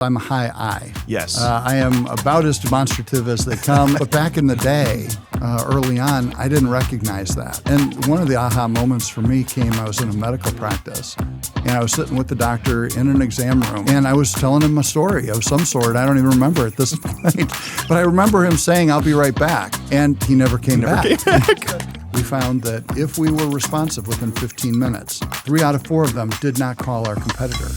I'm a high I. Yes. I am about as demonstrative as they come. But back in the day, early on, I didn't recognize that. And one of the aha moments for me came, I was in a medical practice, and I was sitting with the doctor in an exam room, and I was telling him a story of some sort. I don't even remember at this point. But I remember him saying, "I'll be right back." And he never came back. We found that if we were responsive within 15 minutes, 3 out of 4 of them did not call our competitor.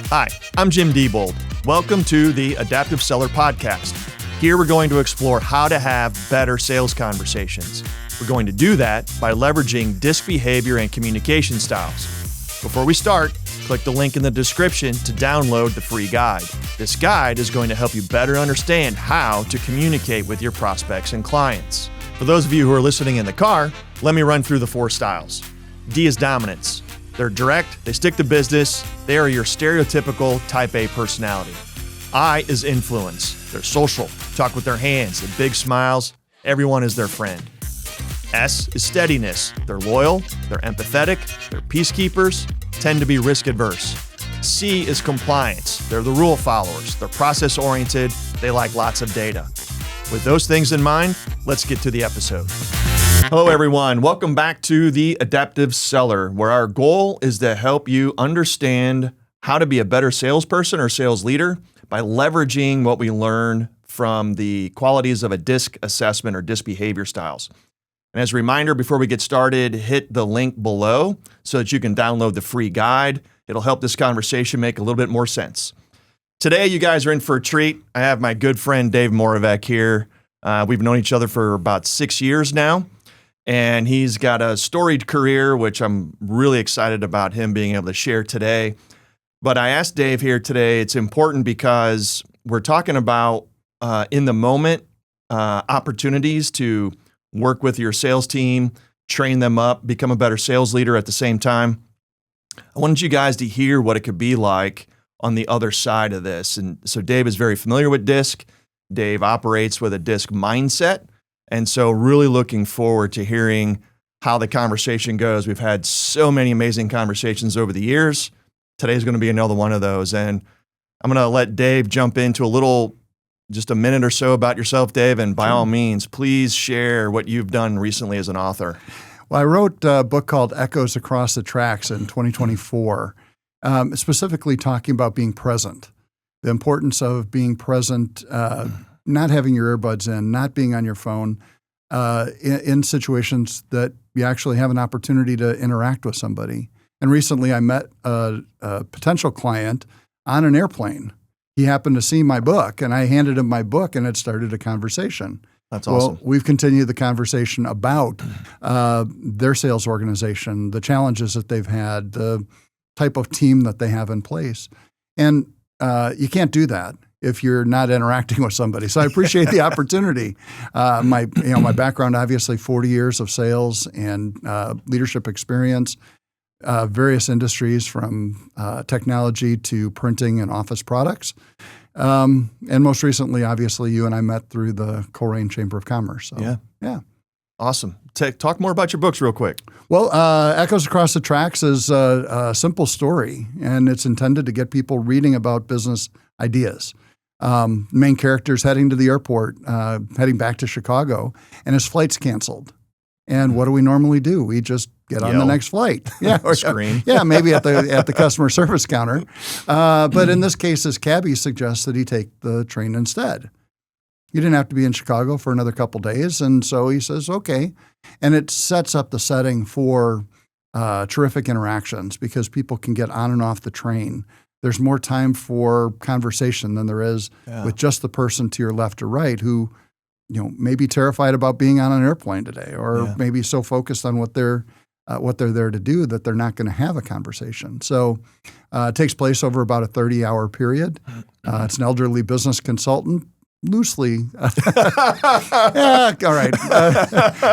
Hi, I'm Jim Diebold. Welcome to the Adaptive Seller Podcast. Here we're going to explore how to have better sales conversations. We're going to do that by leveraging DISC behavior and communication styles. Before we start, click the link in the description to download the free guide. This guide is going to help you better understand how to communicate with your prospects and clients. For those of you who are listening in the car, let me run through the 4 styles. D is dominance. They're direct, they stick to business, they are your stereotypical type A personality. I is influence. They're social, talk with their hands, the big smiles, everyone is their friend. S is steadiness. They're loyal, they're empathetic, they're peacekeepers, tend to be risk adverse. C is compliance. They're the rule followers, they're process oriented, they like lots of data. With those things in mind, let's get to the episode. Hello, everyone. Welcome back to the Adaptive Seller, where our goal is to help you understand how to be a better salesperson or sales leader by leveraging what we learn from the qualities of a DISC assessment or DISC behavior styles. And as a reminder, before we get started, hit the link below so that you can download the free guide. It'll help this conversation make a little bit more sense. Today, you guys are in for a treat. I have my good friend Dave Moravec here. We've known each other for about 6 years now. And he's got a storied career, which I'm really excited about him being able to share today. But I asked Dave here today, it's important because we're talking about in the moment opportunities to work with your sales team, train them up, become a better sales leader at the same time. I wanted you guys to hear what it could be like on the other side of this. And so Dave is very familiar with DISC. Dave operates with a DISC mindset. And so really looking forward to hearing how the conversation goes. We've had so many amazing conversations over the years. Today's going to be another one of those. And I'm going to let Dave jump into just a minute or so about yourself, Dave. And by all means, please share what you've done recently as an author. Well, I wrote a book called Echoes Across the Tracks in 2024, specifically talking about being present, the importance of being present, not having your earbuds in, not being on your phone, in situations that you actually have an opportunity to interact with somebody. And recently I met a potential client on an airplane. He happened to see my book, and I handed him my book, and it started a conversation. That's awesome. Well, we've continued the conversation about their sales organization, the challenges that they've had, the type of team that they have in place. And you can't do that if you're not interacting with somebody. So I appreciate the opportunity. My background, obviously 40 years of sales and leadership experience, various industries from technology to printing and office products. And most recently, obviously, you and I met through the Coleraine Chamber of Commerce. So, yeah. Awesome. Talk more about your books real quick. Well, Echoes Across the Tracks is a simple story, and it's intended to get people reading about business ideas. Main character's heading to the airport, heading back to Chicago, and his flight's canceled. And what do we normally do? We just get on the next flight. Yeah, scream. Yeah, maybe at the customer service counter. But in this case, his cabbie suggests that he take the train instead. He didn't have to be in Chicago for another couple days, and so he says, okay. And it sets up the setting for terrific interactions because people can get on and off the train. There's more time for conversation than there is with just the person to your left or right who, may be terrified about being on an airplane today, or maybe so focused on what they're there to do that they're not going to have a conversation. So it takes place over about a 30-hour period. It's an elderly business consultant, loosely, all right,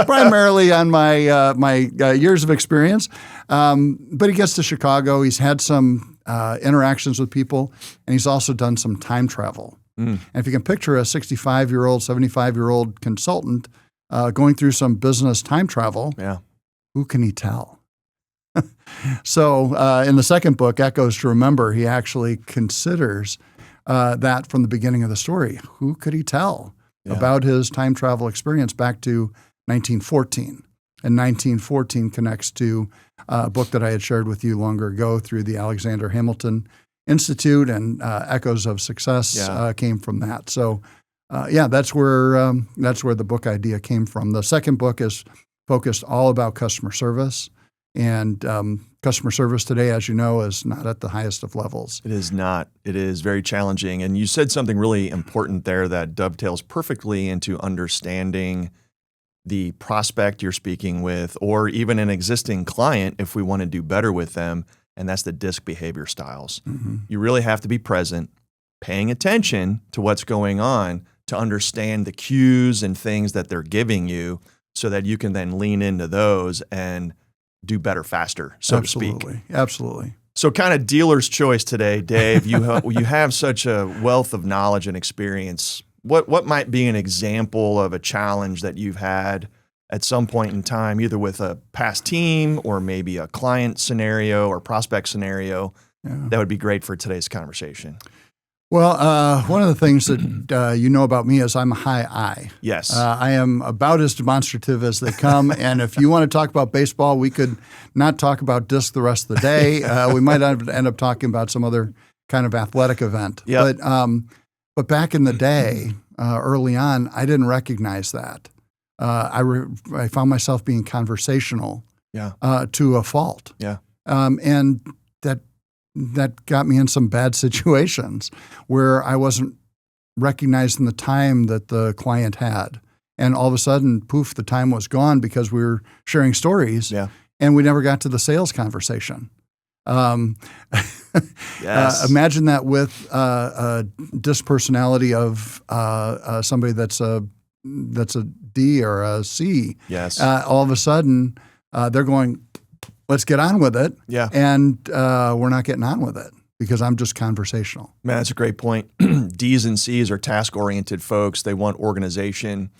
primarily on my years of experience. But he gets to Chicago. He's had some interactions with people, and he's also done some time travel. And if you can picture a 65-year-old, 75-year-old consultant going through some business time travel, who can he tell? So in the second book, Echoes to Remember, he actually considers that from the beginning of the story. Who could he tell about his time travel experience back to 1914? And 1914 connects to a book that I had shared with you longer ago through the Alexander Hamilton Institute, and Echoes of Success came from that. So, that's where the book idea came from. The second book is focused all about customer service, and customer service today, as you know, is not at the highest of levels. It is not. It is very challenging. And you said something really important there that dovetails perfectly into understanding the prospect you're speaking with, or even an existing client if we want to do better with them, and that's the DISC behavior styles. Mm-hmm. You really have to be present, paying attention to what's going on to understand the cues and things that they're giving you so that you can then lean into those and do better faster, so to speak. Absolutely. So kind of dealer's choice today, Dave. You have such a wealth of knowledge and experience. What might be an example of a challenge that you've had at some point in time, either with a past team or maybe a client scenario or prospect scenario, that would be great for today's conversation? Well, one of the things that you know about me is I'm a high I. Yes. I am about as demonstrative as they come. And if you want to talk about baseball, we could not talk about DISC the rest of the day. We might end up talking about some other kind of athletic event. Yep. But back in the day, early on, I didn't recognize that. I found myself being conversational to a fault. Yeah. And that got me in some bad situations where I wasn't recognizing the time that the client had. And all of a sudden, poof, the time was gone because we were sharing stories and we never got to the sales conversation. Yes. Imagine that with a DISC personality of somebody that's a D or a C. Yes. All of a sudden, they're going, let's get on with it. Yeah. And we're not getting on with it because I'm just conversational. Man, that's a great point. D's and C's are task-oriented folks. They want organization.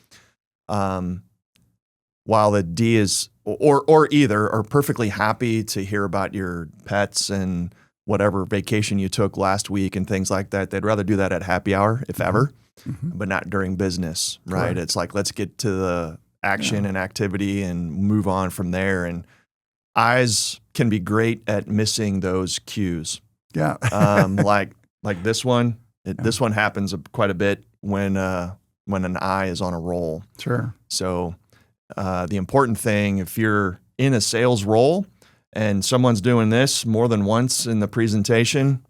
While the D is, or either, are perfectly happy to hear about your pets and whatever vacation you took last week and things like that. They'd rather do that at happy hour, if ever, but not during business, right? Correct. It's like, let's get to the action and activity and move on from there. And eyes can be great at missing those cues. Yeah. Like this one. This one happens quite a bit when an eye is on a roll. Sure. So the important thing, if you're in a sales role and someone's doing this more than once in the presentation,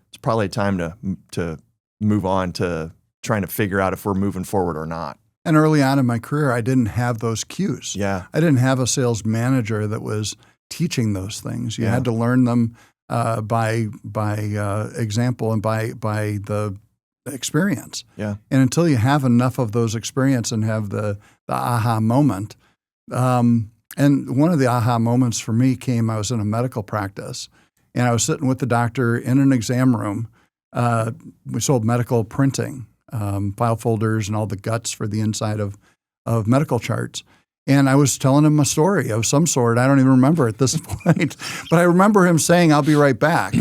it's probably time to move on to trying to figure out if we're moving forward or not. And early on in my career, I didn't have those cues. Yeah. I didn't have a sales manager that was teaching those things. You had to learn them by example and by the experience. Yeah. And until you have enough of those experience and have the aha moment, and one of the aha moments for me came, I was in a medical practice, and I was sitting with the doctor in an exam room. We sold medical printing, file folders and all the guts for the inside of medical charts. And I was telling him a story of some sort. I don't even remember at this point, but I remember him saying, "I'll be right back."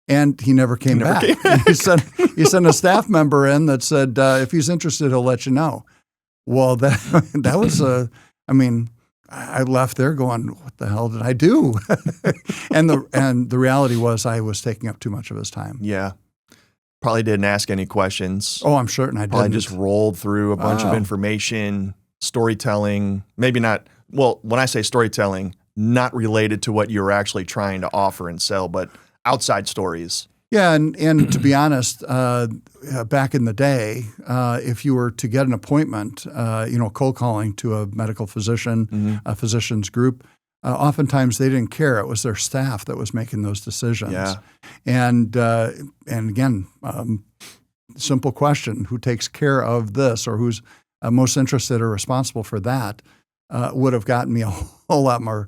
And he never came back. He sent a staff member in that said, if he's interested, he'll let you know. Well, that was I left there going, what the hell did I do? and the reality was I was taking up too much of his time. Yeah. Probably didn't ask any questions. Oh, I'm certain I didn't. Probably just rolled through a bunch of information, storytelling, maybe not, well, when I say storytelling, not related to what you were actually trying to offer and sell, but outside stories. Yeah, and to be honest, back in the day, if you were to get an appointment, cold calling to a medical physician, a physician's group, oftentimes they didn't care. It was their staff that was making those decisions. Yeah. And again, simple question: who takes care of this, or who's most interested or responsible for that? Would have gotten me a whole lot more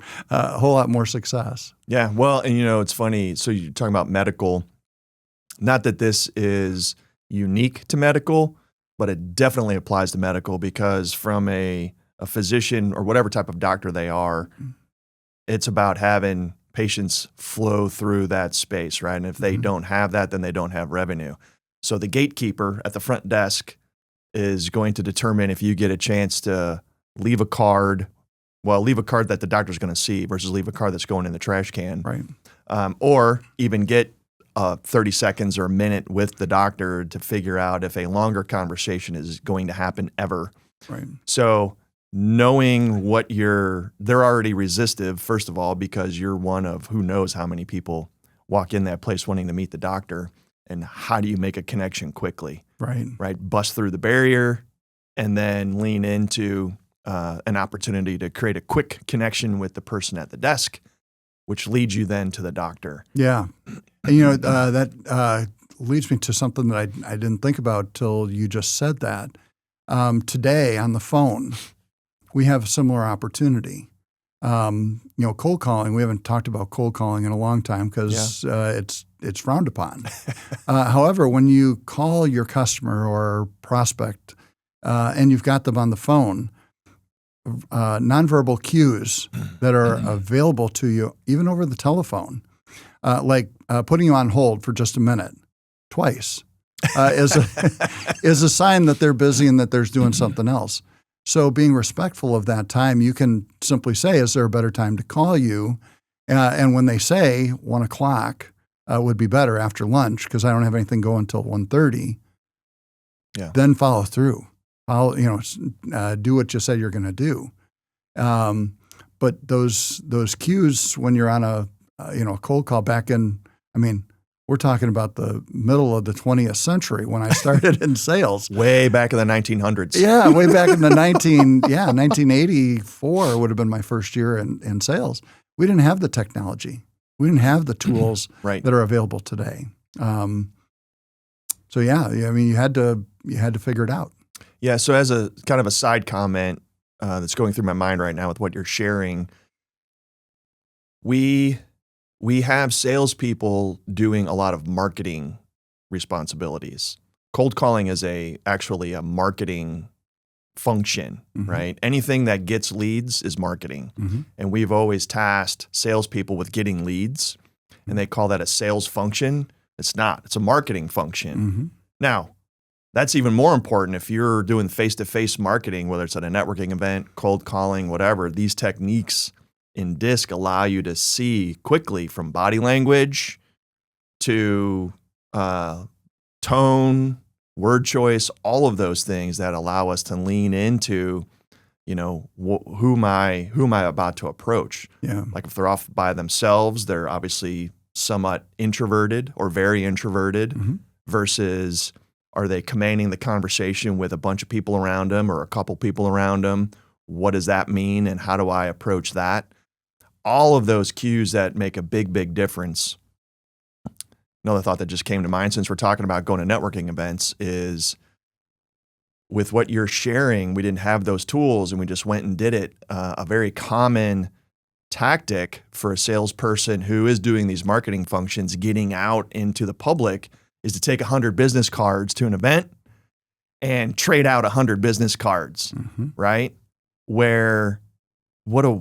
success. Yeah. Well, and it's funny. So you're talking about medical. Not that this is unique to medical, but it definitely applies to medical because from a physician or whatever type of doctor they are, it's about having patients flow through that space, right? And if they don't have that, then they don't have revenue. So the gatekeeper at the front desk is going to determine if you get a chance to leave a card that the doctor's going to see versus leave a card that's going in the trash can. Right. Or even get 30 seconds or a minute with the doctor to figure out if a longer conversation is going to happen ever. Right. So knowing they're already resistive, first of all, because you're one of who knows how many people walk in that place wanting to meet the doctor. And how do you make a connection quickly? Right. Bust through the barrier and then lean into an opportunity to create a quick connection with the person at the desk, which leads you then to the doctor. Yeah. And, that leads me to something that I didn't think about till you just said that. Today on the phone, we have a similar opportunity. Cold calling, we haven't talked about cold calling in a long time because it's frowned upon. However, when you call your customer or prospect and you've got them on the phone, nonverbal cues that are available to you, even over the telephone, like putting you on hold for just a minute, twice, is a sign that they're busy and that they're doing something else. So being respectful of that time, you can simply say, is there a better time to call you? And when they say 1 o'clock would be better after lunch because I don't have anything going until 1:30, then follow through. Do what you said you're going to do. But those cues when you're on a cold call back in, we're talking about the middle of the 20th century when I started in sales. Way back in the 1900s. Yeah, way back in the 1984 would have been my first year in sales. We didn't have the technology. We didn't have the tools that are available today. You had to figure it out. Yeah, so as a kind of a side comment that's going through my mind right now with what you're sharing, we have salespeople doing a lot of marketing responsibilities. Cold calling is actually a marketing function, right? Anything that gets leads is marketing. And we've always tasked salespeople with getting leads, and they call that a sales function. It's not. It's a marketing function. Now, that's even more important if you're doing face-to-face marketing, whether it's at a networking event, cold calling, whatever. These techniques in DISC allow you to see quickly from body language to tone, word choice, all of those things that allow us to lean into, who am I about to approach? Yeah. Like if they're off by themselves, they're obviously somewhat introverted or very introverted versus are they commanding the conversation with a bunch of people around them or a couple people around them? What does that mean and how do I approach that? All of those cues that make a big, big difference. Another thought that just came to mind since we're talking about going to networking events is with what you're sharing, we didn't have those tools and we just went and did it. A very common tactic for a salesperson who is doing these marketing functions, getting out into the public, is to take 100 business cards to an event and trade out 100 business cards, right? What a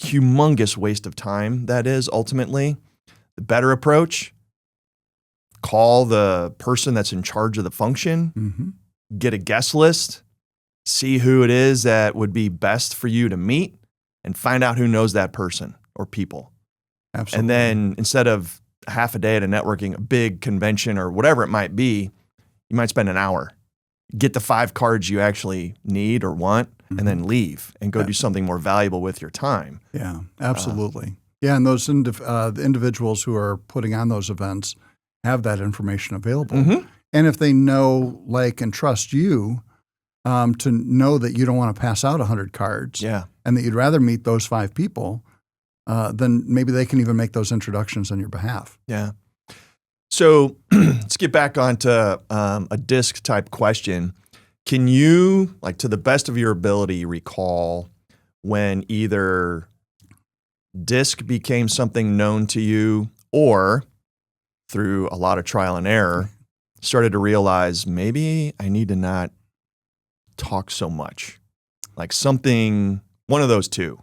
humongous waste of time that is ultimately. The better approach, call the person that's in charge of the function, get a guest list, see who it is that would be best for you to meet, and find out who knows that person or people. Absolutely. And then instead of half a day at a big convention or whatever it might be, you might spend an hour. Get the 5 cards you actually need or want, and then leave and go do something more valuable with your time. Yeah, absolutely. And those the individuals who are putting on those events have that information available. And if they know, like, and trust you to know that you don't want to pass out 100 cards and that you'd rather meet those 5 people, then maybe they can even make those introductions on your behalf. Yeah. So let's get back onto a DISC type question. Can you, like to the best of your ability, recall when either DISC became something known to you or through a lot of trial and error started to realize maybe I need to not talk so much? Like something, one of those two.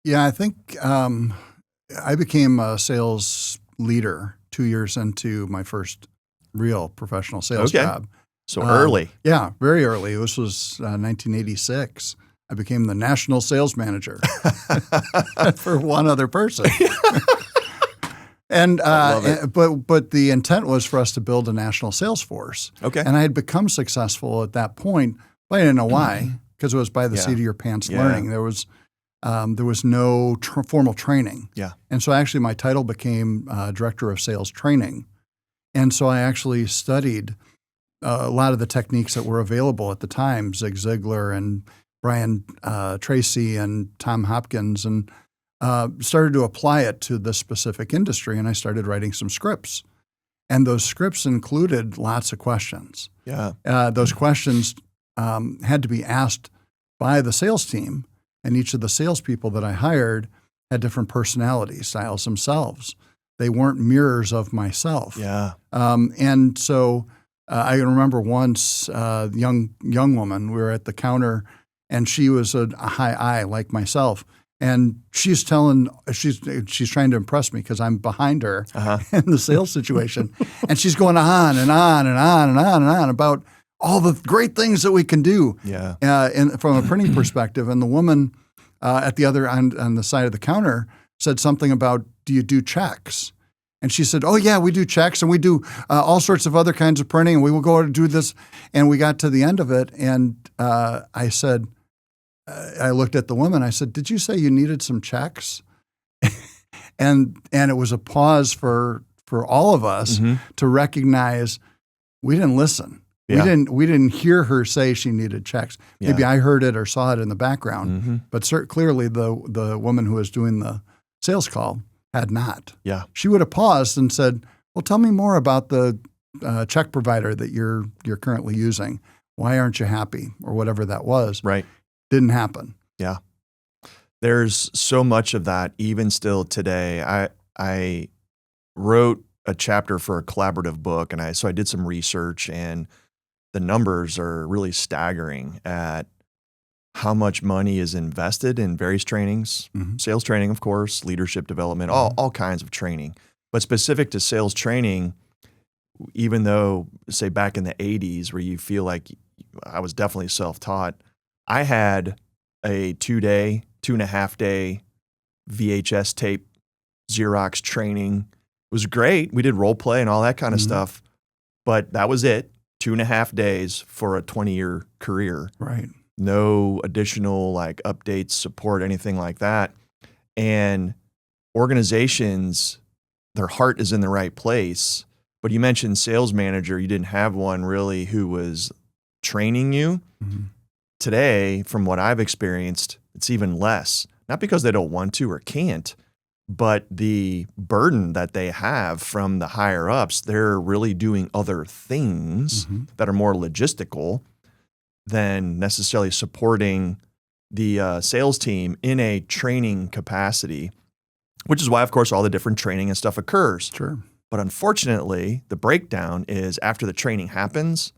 Yeah, I think I became a sales leader 2 years into my first real professional sales job. So early. Yeah, very early. This was 1986. I became the national sales manager for one other person. And but the intent was for us to build a national sales force. Okay. And I had become successful at that point, but I didn't know why, because it was by the seat of your pants learning. There was no formal training. Yeah. And so actually my title became Director of Sales Training. And so I actually studied a lot of the techniques that were available at the time, Zig Ziglar and Brian Tracy and Tom Hopkins, and started to apply it to this specific industry. And I started writing some scripts. And those scripts included lots of questions. Yeah. Those questions had to be asked by the sales team. And each of the salespeople that I hired had different personality styles themselves. They weren't mirrors of myself. Yeah. And so I remember once a young woman, we were at the counter, and she was a high I like myself. And she's trying to impress me because I'm behind her in the sales situation. And she's going on and on and on and on and on about all the great things that we can do. Yeah. And from a printing perspective. And the woman at the other end on the side of the counter said something about, do you do checks? And she said, oh, yeah, we do checks and we do all sorts of other kinds of printing and we will go out and do this. And we got to the end of it. And I said, I looked at the woman. I said, did you say you needed some checks? and it was a pause for all of us to recognize we didn't listen. Yeah. We didn't hear her say she needed checks. Maybe I heard it or saw it in the background, but clearly the woman who was doing the sales call had not. Yeah, she would have paused and said, "Well, tell me more about the check provider that you're currently using. Why aren't you happy?" or whatever that was. Right. Didn't happen. Yeah. There's so much of that even still today. I wrote a chapter for a collaborative book, and so I did some research, and the numbers are really staggering at how much money is invested in various trainings, sales training, of course, leadership development, all kinds of training. But specific to sales training, even though, say, back in the 80s where you feel like I was definitely self-taught, I had a 2.5 day VHS tape Xerox training. It was great. We did role play and all that kind of stuff, but that was it. 2.5 days for a 20-year career. Right. No additional updates, support, anything like that. And organizations, their heart is in the right place. But you mentioned sales manager. You didn't have one really who was training you. Today, from what I've experienced, it's even less. Not because they don't want to or can't, but the burden that they have from the higher ups, they're really doing other things that are more logistical than necessarily supporting the sales team in a training capacity, which is why, of course, all the different training and stuff occurs. Sure. But unfortunately, the breakdown is after the training happens,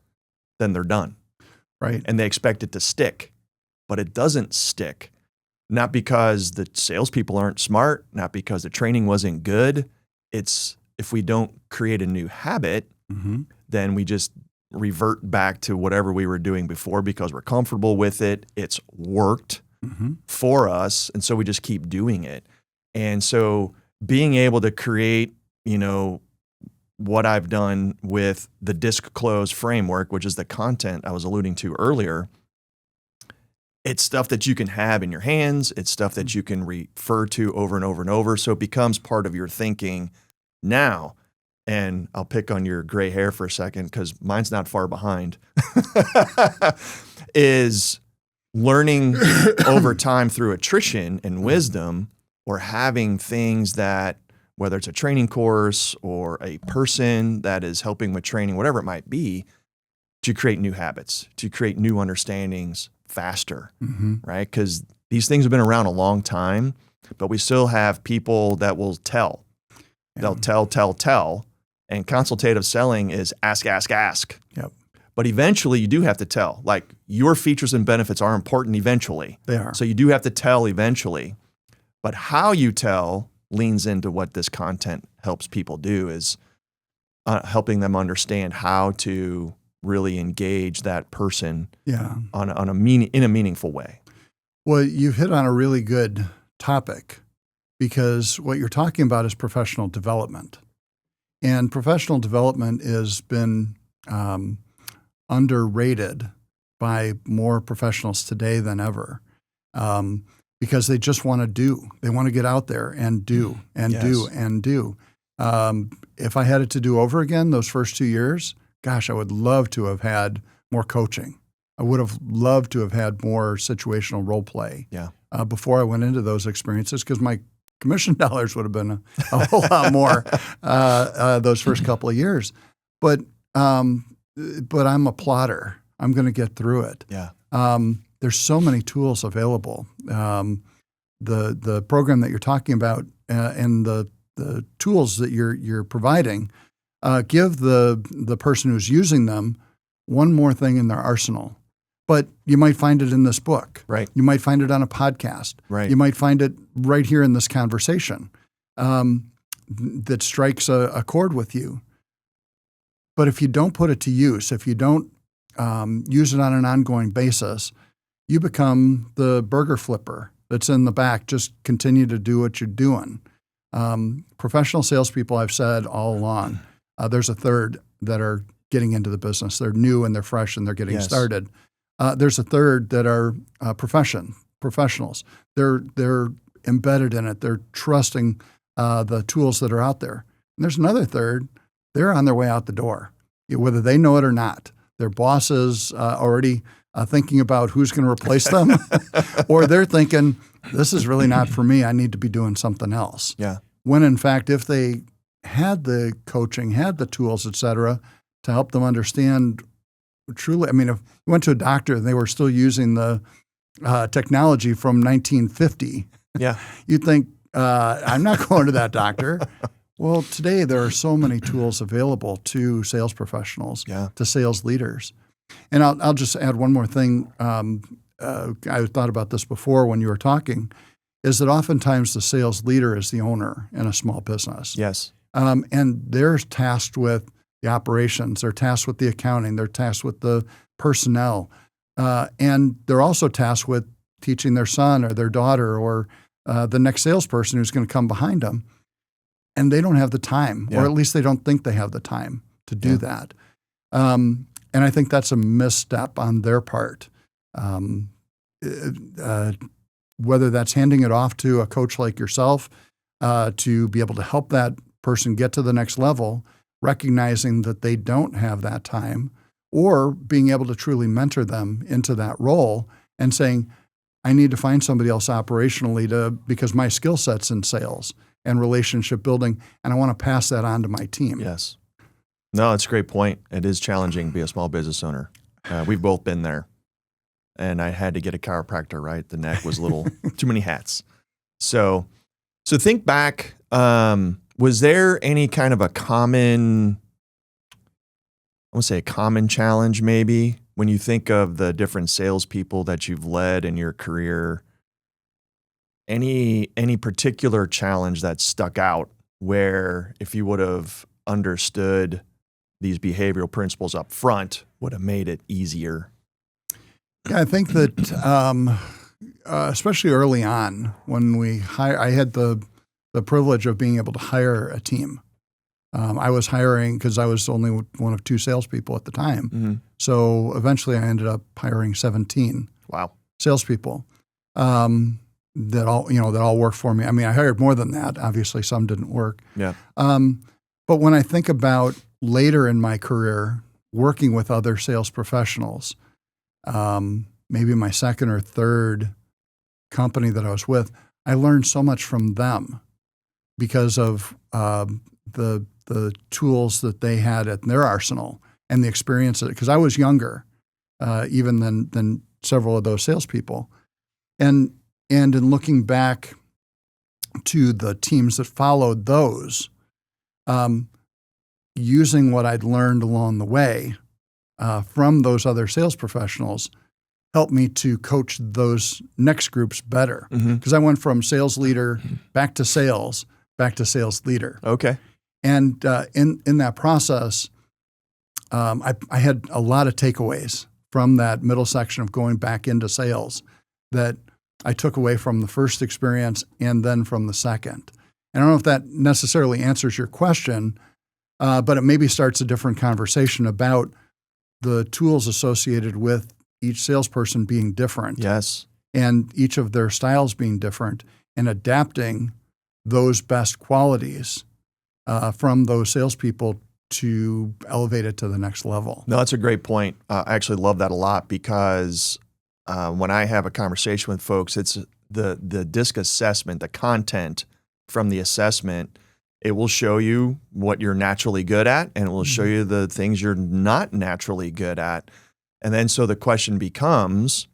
then they're done. Right. And they expect it to stick, but it doesn't stick. Not because the salespeople aren't smart, not because the training wasn't good. It's if we don't create a new habit, then we just revert back to whatever we were doing before because we're comfortable with it. It's worked for us. And so we just keep doing it. And so being able to create, what I've done with the disc close framework, which is the content I was alluding to earlier, it's stuff that you can have in your hands. It's stuff that you can refer to over and over and over. So it becomes part of your thinking now. And I'll pick on your gray hair for a second because mine's not far behind, is learning over time through attrition and wisdom, or having things that, whether it's a training course or a person that is helping with training, whatever it might be, to create new habits, to create new understandings faster, right? Because these things have been around a long time, but we still have people that will tell. They'll tell. And consultative selling is ask. Yep. But eventually you do have to tell. Like, your features and benefits are important eventually. They are. So you do have to tell eventually. But how you tell leans into what this content helps people do, is helping them understand how to really engage that person in a meaningful way. Well, you've hit on a really good topic, because what you're talking about is professional development. And professional development has been underrated by more professionals today than ever, because they just want to do. They want to get out there and do and do and do. If I had it to do over again, those first 2 years, gosh, I would love to have had more coaching. I would have loved to have had more situational role play before I went into those experiences, because my commission dollars would have been a whole lot more those first couple of years. But I'm a plotter. I'm going to get through it. Yeah. There's so many tools available. The program that you're talking about and the tools that you're providing give the person who's using them one more thing in their arsenal. But you might find it in this book. Right. You might find it on a podcast. Right. You might find it right here in this conversation that strikes a chord with you. But if you don't put it to use, if you don't use it on an ongoing basis, you become the burger flipper that's in the back. Just continue to do what you're doing. Professional salespeople, I've said all along, there's a third that are getting into the business. They're new and they're fresh and they're getting started. There's a third that are professionals. They're embedded in it. They're trusting the tools that are out there. And there's another third. They're on their way out the door, whether they know it or not. Their boss is already thinking about who's going to replace them, or they're thinking, this is really not for me. I need to be doing something else. Yeah. When in fact, if they had the coaching, had the tools, et cetera, to help them understand truly, I mean, if you went to a doctor and they were still using the technology from 1950, you'd think, I'm not going to that doctor. Well, today there are so many tools available to sales professionals, to sales leaders. And I'll just add one more thing. I thought about this before when you were talking, is that oftentimes the sales leader is the owner in a small business. Yes. And they're tasked with the operations, they're tasked with the accounting, they're tasked with the personnel, and they're also tasked with teaching their son or their daughter or the next salesperson who's going to come behind them. And they don't have the time, or at least they don't think they have the time to do that. And I think that's a misstep on their part. Whether that's handing it off to a coach like yourself to be able to help that person get to the next level, recognizing that they don't have that time, or being able to truly mentor them into that role and saying, I need to find somebody else operationally because my skill set's in sales and relationship building, and I want to pass that on to my team. Yes. No, that's a great point. It is challenging to be a small business owner. We've both been there. And I had to get a chiropractor, right? The neck was a little too many hats. So think back, was there any kind of a common challenge maybe when you think of the different salespeople that you've led in your career? Any particular challenge that stuck out where if you would have understood these behavioral principles up front would have made it easier? Yeah, I think that especially early on when I had the privilege of being able to hire a team. I was hiring because I was only one of two salespeople at the time. Mm-hmm. So eventually I ended up hiring 17 salespeople that all worked for me. I mean, I hired more than that. Obviously, some didn't work. Yeah. But when I think about later in my career working with other sales professionals, maybe my second or third company that I was with, I learned so much from them because of the tools that they had at their arsenal and the experience. Because I was younger, even than several of those salespeople, and in looking back to the teams that followed those, using what I'd learned along the way from those other sales professionals helped me to coach those next groups better, because I went from sales leader back to sales leader. Okay. And in that process, I had a lot of takeaways from that middle section of going back into sales that I took away from the first experience and then from the second. And I don't know if that necessarily answers your question, but it maybe starts a different conversation about the tools associated with each salesperson being different. Yes. And each of their styles being different, and adapting those best qualities from those salespeople to elevate it to the next level. No, that's a great point. I actually love that a lot, because when I have a conversation with folks, it's the DISC assessment, the content from the assessment. It will show you what you're naturally good at, and it will show you the things you're not naturally good at. And then so the question becomes,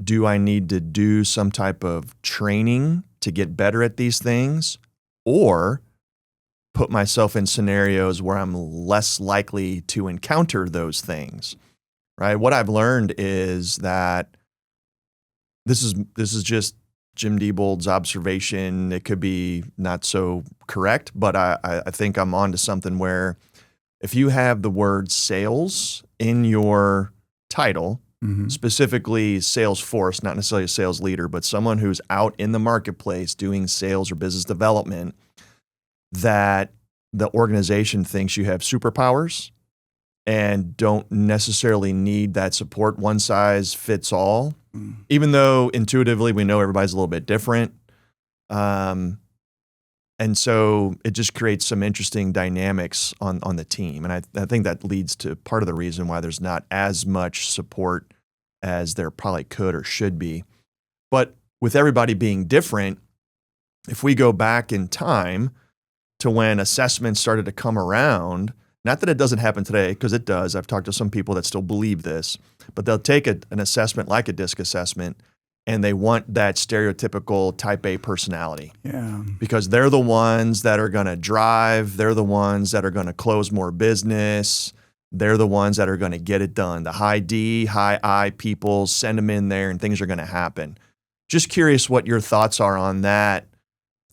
do I need to do some type of training to get better at these things, or put myself in scenarios where I'm less likely to encounter those things, right? What I've learned is that this is just Jim Diebold's observation. It could be not so correct, but I think I'm onto something where if you have the word sales in your title, specifically sales force, not necessarily a sales leader, but someone who's out in the marketplace doing sales or business development, that the organization thinks you have superpowers and don't necessarily need that support, one size fits all, even though intuitively we know everybody's a little bit different. And so it just creates some interesting dynamics on the team. And I think that leads to part of the reason why there's not as much support as there probably could or should be. But with everybody being different, if we go back in time to when assessments started to come around, not that it doesn't happen today, because it does. I've talked to some people that still believe this, but they'll take an assessment like a DISC assessment, and they want that stereotypical type A personality. Yeah. Because they're the ones that are going to drive. They're the ones that are going to close more business. They're the ones that are going to get it done. The high D, high I people, send them in there and things are going to happen. Just curious what your thoughts are on that,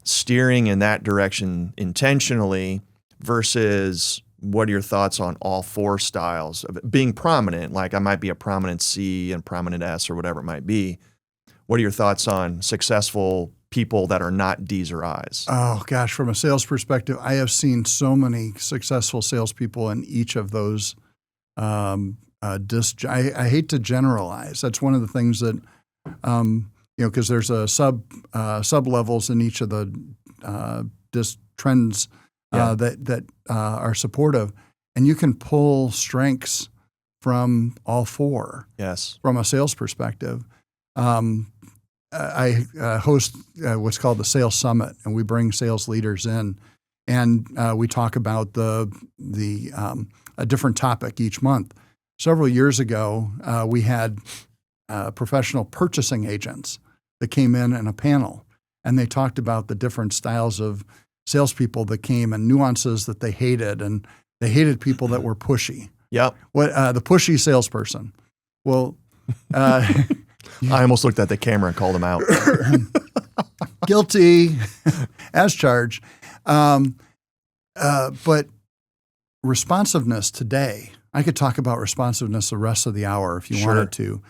steering in that direction intentionally versus what are your thoughts on all four styles of being prominent? Like I might be a prominent C and prominent S or whatever it might be. What are your thoughts on successful people that are not D's or I's? Oh, gosh. From a sales perspective, I have seen so many successful salespeople in each of those DISC. I hate to generalize. That's one of the things that, because there's a sub levels in each of the DISC trends that are supportive. And you can pull strengths from all four. Yes. From a sales perspective. I host what's called the Sales Summit, and we bring sales leaders in, and we talk about a different topic each month. Several years ago, we had professional purchasing agents that came in a panel, and they talked about the different styles of salespeople that came and nuances that they hated, and they hated people that were pushy. Yep. The pushy salesperson. Well. I almost looked at the camera and called him out. Guilty as charged. But responsiveness today, I could talk about responsiveness the rest of the hour if you wanted to,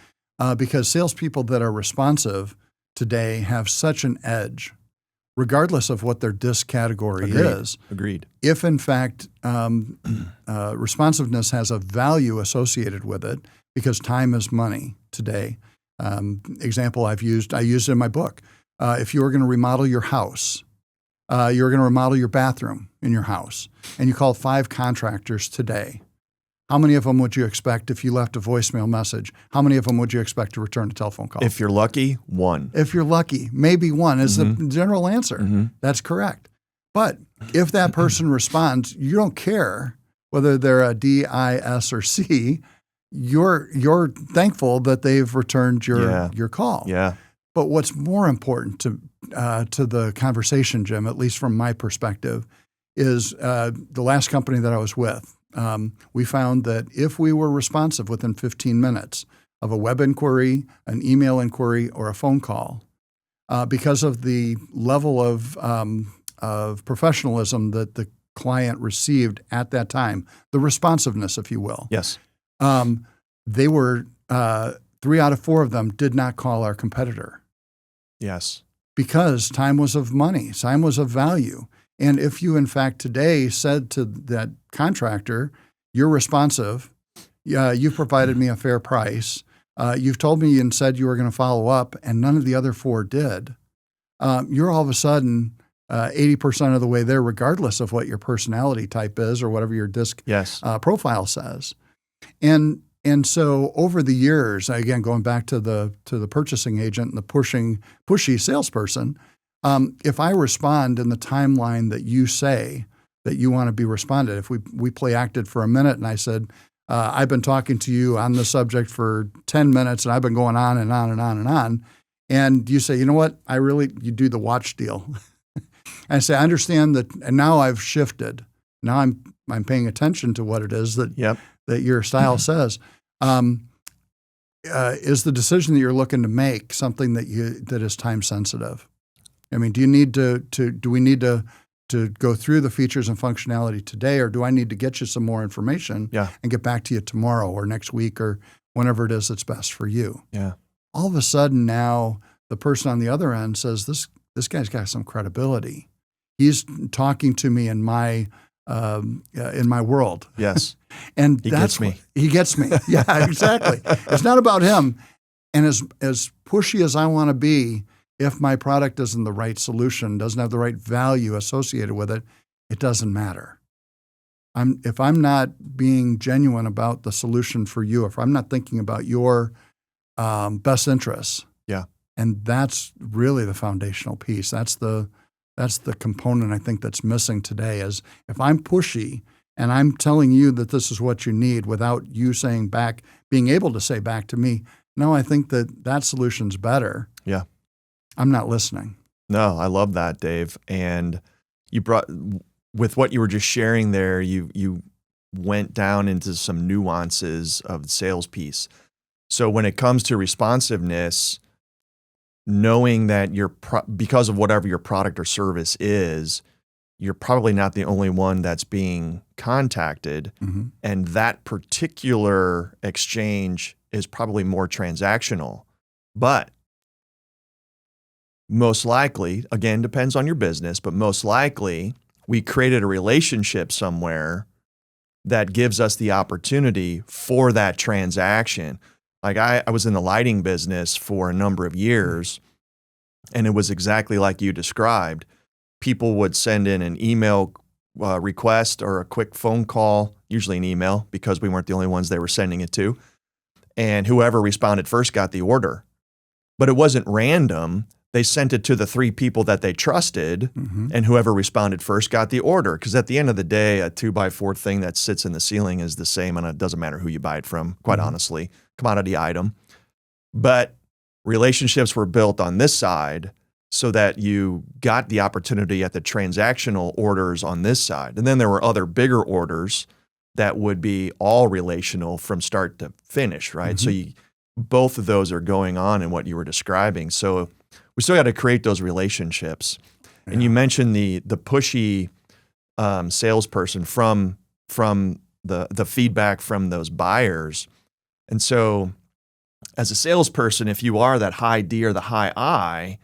because salespeople that are responsive today have such an edge, regardless of what their DISC category is. Agreed. If, in fact, responsiveness has a value associated with it, because time is money today. Example I used it in my book. If you were going to remodel your house, you're going to remodel your bathroom in your house, and you called 5 contractors today, how many of them would you expect if you left a voicemail message? How many of them would you expect to return a telephone call? If you're lucky, 1. If you're lucky, maybe 1 is the general answer. That's correct. But if that person responds, you don't care whether they're a D, I, S, or C. You're thankful that they've returned your call. Yeah. But what's more important to the conversation, Jim, at least from my perspective, is the last company that I was with. We found that if we were responsive within 15 minutes, of a web inquiry, an email inquiry, or a phone call, because of the level of professionalism that the client received at that time, the responsiveness, if you will. Yes. They were 3 out of 4 of them did not call our competitor. Yes. Because time was of money, time was of value. And if you, in fact, today said to that contractor, you're responsive, you've provided me a fair price, you've told me and said you were going to follow up, and none of the other 4 did, you're all of a sudden 80% of the way there, regardless of what your personality type is or whatever your DISC profile says. And so over the years, again, going back to the purchasing agent and the pushy salesperson, if I respond in the timeline that you say that you want to be responded, if we play acted for a minute and I said, I've been talking to you on the subject for 10 minutes and I've been going on and on and on and on, and you say, you know what, you do the watch deal. I say, I understand that, and now I've shifted. Now I'm paying attention to what it is that your style says. Is the decision that you're looking to make something that is time sensitive? I mean, do we need to go through the features and functionality today, or do I need to get you some more information and get back to you tomorrow or next week or whenever it is that's best for you? Yeah. All of a sudden now the person on the other end says, this guy's got some credibility. He's talking to me in my world. Yes. And he gets me. He gets me. Yeah, exactly. It's not about him. And as pushy as I want to be, if my product isn't the right solution, doesn't have the right value associated with it, it doesn't matter. If I'm not being genuine about the solution for you, if I'm not thinking about your best interests, and that's really the foundational piece. That's the component I think that's missing today. Is if I'm pushy and I'm telling you that this is what you need without you saying back, being able to say back to me, no, I think that solution's better. Yeah. I'm not listening. No, I love that, Dave. And you with what you were just sharing there, you went down into some nuances of the sales piece. So when it comes to responsiveness, knowing that because of whatever your product or service is, you're probably not the only one that's being contacted. Mm-hmm. And that particular exchange is probably more transactional. But most likely, again, depends on your business, but most likely we created a relationship somewhere that gives us the opportunity for that transaction. Like I was in the lighting business for a number of years, and it was exactly like you described. People would send in an email request or a quick phone call, usually an email because we weren't the only ones they were sending it to. And whoever responded first got the order. But it wasn't random. They sent it to the 3 people that they trusted, mm-hmm. and whoever responded first got the order. Because at the end of the day, a 2x4 thing that sits in the ceiling is the same, and it doesn't matter who you buy it from, quite mm-hmm. honestly, commodity item. But relationships were built on this side so that you got the opportunity at the transactional orders on this side. And then there were other bigger orders that would be all relational from start to finish, right? Mm-hmm. So both of those are going on in what you were describing. So we still got to create those relationships. Yeah. And you mentioned the pushy salesperson from the feedback from those buyers. And so as a salesperson, if you are that high D or the high I,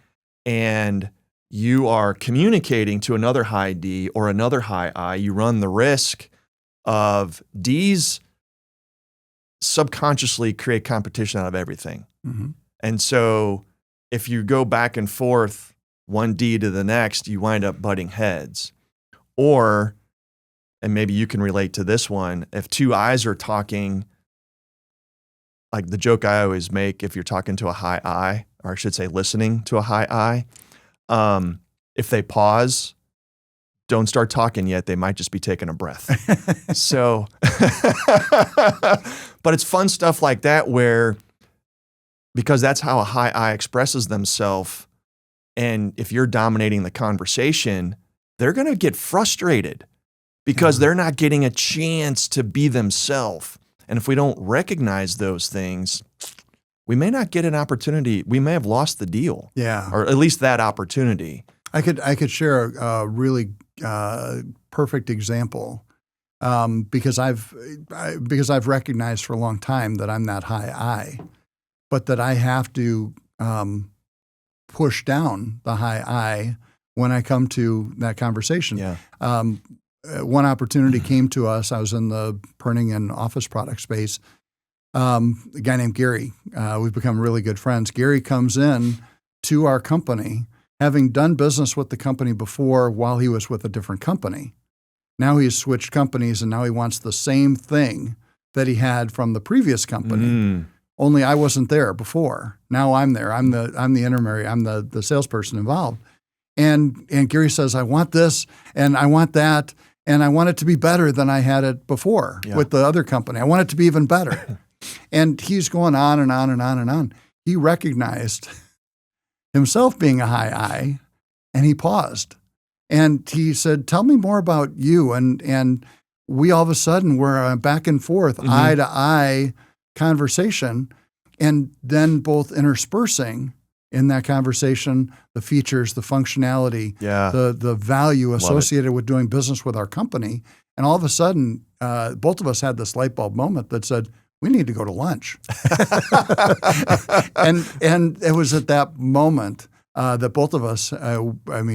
and you are communicating to another high D or another high I, you run the risk of Ds subconsciously create competition out of everything. Mm-hmm. And so if you go back and forth one D to the next, you wind up butting heads. Or, and maybe you can relate to this one, if 2 I's are talking, like the joke I always make, if you're talking to a high I, or I should say listening to a high I, if they pause, don't start talking yet, they might just be taking a breath. So, but it's fun stuff like that where, because that's how a high I expresses themselves. And if you're dominating the conversation, they're going to get frustrated because they're not getting a chance to be themselves. And if we don't recognize those things, we may not get an opportunity. We may have lost the deal. Yeah. Or at least that opportunity. I could share a really perfect example because I've recognized for a long time that I'm that high I, but that I have to push down the high I when I come to that conversation. Yeah. One opportunity came to us. I was in the printing and office product space. A guy named Gary. We've become really good friends. Gary comes in to our company, having done business with the company before while he was with a different company. Now he's switched companies, and now he wants the same thing that he had from the previous company. Only I wasn't there before. Now I'm there. I'm the intermediary. I'm the salesperson involved. And Gary says, I want this and I want that, and I want it to be better than I had it before with the other company. I want it to be even better. And he's going on and on and on and on. He recognized himself being a high I, and he paused. And he said, tell me more about you. And we all of a sudden were back and forth, eye to eye conversation, and then both interspersing in that conversation the features, the functionality, the value associated with doing business with our company. And all of a sudden, both of us had this light bulb moment that said, we need to go to lunch. and it was at that moment that both of us,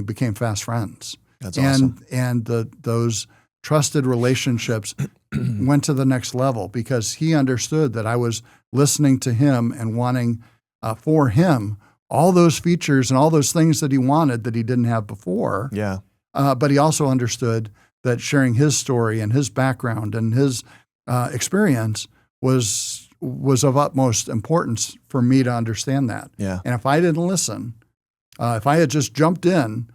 became fast friends. That's awesome. And those trusted relationships went to the next level because he understood that I was listening to him and wanting for him all those features and all those things that he wanted that he didn't have before. Yeah. But he also understood that sharing his story and his background and his experience was of utmost importance for me to understand that. Yeah. And if I didn't listen, if I had just jumped in,